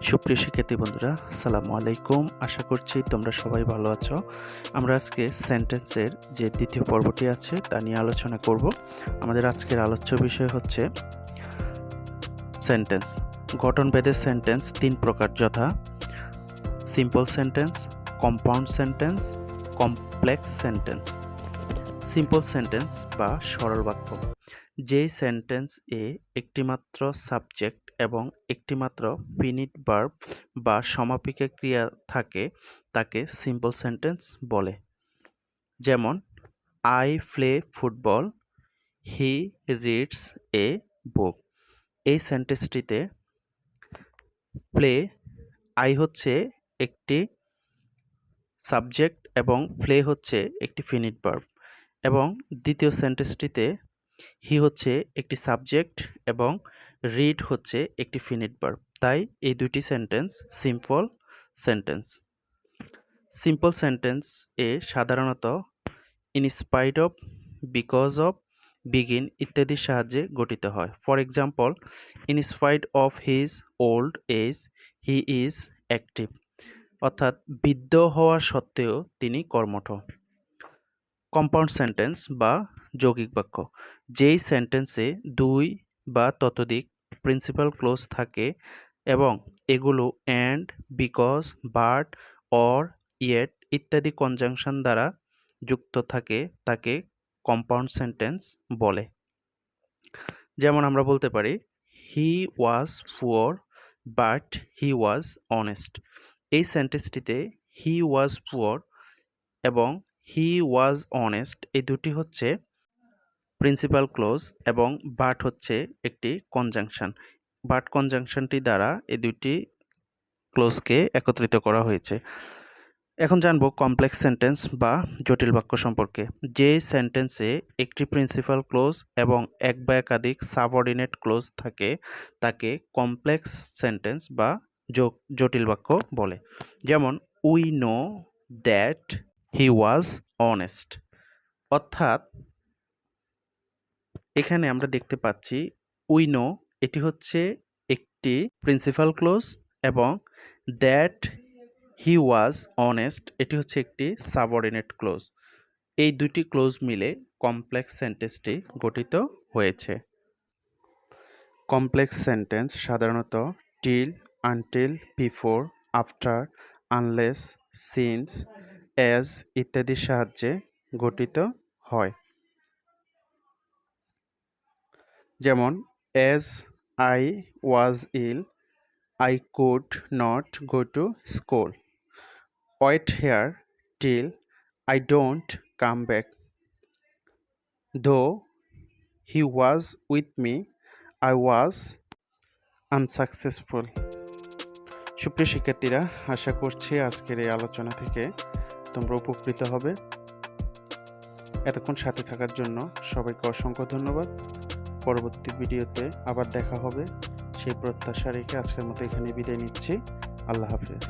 সুপ্রিয় শিক্ষার্থী বন্ধুরা, আসসালামু আলাইকুম। আশা করছি তোমরা সবাই ভালো আছো। আমরা আজকে সেন্টেন্সের যে দ্বিতীয় পর্বটি আছে তা নিয়ে আলোচনা করব। আমাদের আজকের আলোচ্য বিষয় হচ্ছে সেন্টেন্স। গঠনভেদে সেন্টেন্স তিন প্রকার, যথা simple sentence, compound sentence, complex sentence. Simple sentence বা সরল বাক্য, যেই সেন্টেন্স এ একটিমাত্র সাবজেক্ট এবং একটিমাত্র ফিনিট ভার্ব বা সমাপিকা ক্রিয়া থাকে তাকে সিম্পল সেন্টেন্স বলে। যেমন I play football, he reads a book. এই সেন্টেন্সটিতে প্লে, আই হচ্ছে একটি সাবজেক্ট এবং প্লে হচ্ছে একটি ফিনিট ভার্ব, এবং দ্বিতীয় সেন্টেন্সটিতে হি হচ্ছে একটি সাবজেক্ট এবং রিড হচ্ছে একটি ফিনিট ভার্ব। তাই এই দুটি sentence simple sentence. Simple sentence এ সাধারণত in spite of, because of, begin ইত্যাদির সাহায্যে গঠিত হয়। For example, in spite of his old age he is active, অর্থাৎ বৃদ্ধ হওয়া সত্ত্বেও তিনি কর্মঠ। কম্পাউন্ড সেন্টেন্স বা যৌগিক বাক্য, যেই সেন্টেন্সে দুই বা ততোধিক প্রিন্সিপাল ক্লোজ থাকে এবং এগুলো and, because, but, or, yet ইত্যাদি কনজাংশন দ্বারা যুক্ত থাকে তাকে কম্পাউন্ড সেন্টেন্স বলে। যেমন আমরা বলতে পারি he was poor but he was honest. এই সেন্টেন্সটিতে হি ওয়াজ পুয়ার এবং হি ওয়াজ অনেস্ট এই দুটি হচ্ছে প্রিন্সিপাল ক্লোজ এবং বাট হচ্ছে একটি কনজাংশন। বাট কনজাংশনটি দ্বারা এই দুটি ক্লোজকে একত্রিত করা হয়েছে। এখন জানবো কমপ্লেক্স সেন্টেন্স বা জটিল বাক্য সম্পর্কে। যে সেন্টেন্সে একটি প্রিন্সিপাল ক্লোজ এবং এক বা একাধিক সাবঅর্ডিনেট ক্লোজ থাকে তাকে কমপ্লেক্স সেন্টেন্স বা জটিল বাক্য বলে। যেমন we know that he was honest, অর্থাৎ এখানে আমরা দেখতে পাচ্ছি উই নো এটি হচ্ছে একটি প্রিন্সিপাল ক্লোজ এবং দ্যাট হি ওয়াজ অনেস্ট এটি হচ্ছে একটি সাবঅর্ডিনেট ক্লোজ। এই দুটি ক্লোজ মিলে কমপ্লেক্স সেন্টেন্সটি গঠিত হয়েছে। কমপ্লেক্স সেন্টেন্স সাধারণত till, until, before, after, unless, since, as ইত্যাদির সাহায্যে গঠিত হয়। যেমন as I was ill I could not go to school. Wait here till I don't come back. Though he was with me, I was unsuccessful. সুপ্রিয় শিক্ষার্থীরা, আশা করছি আজকের এই আলোচনা থেকে তোমরা উপকৃত হবে। এতক্ষণ সাথে থাকার জন্য সবাইকে অসংখ্য ধন্যবাদ। পরবর্তী ভিডিওতে আবার দেখা হবে সেই প্রত্যাশা রেখে আজকের মতো এখানে বিদায় নিচ্ছি। আল্লাহ হাফেজ।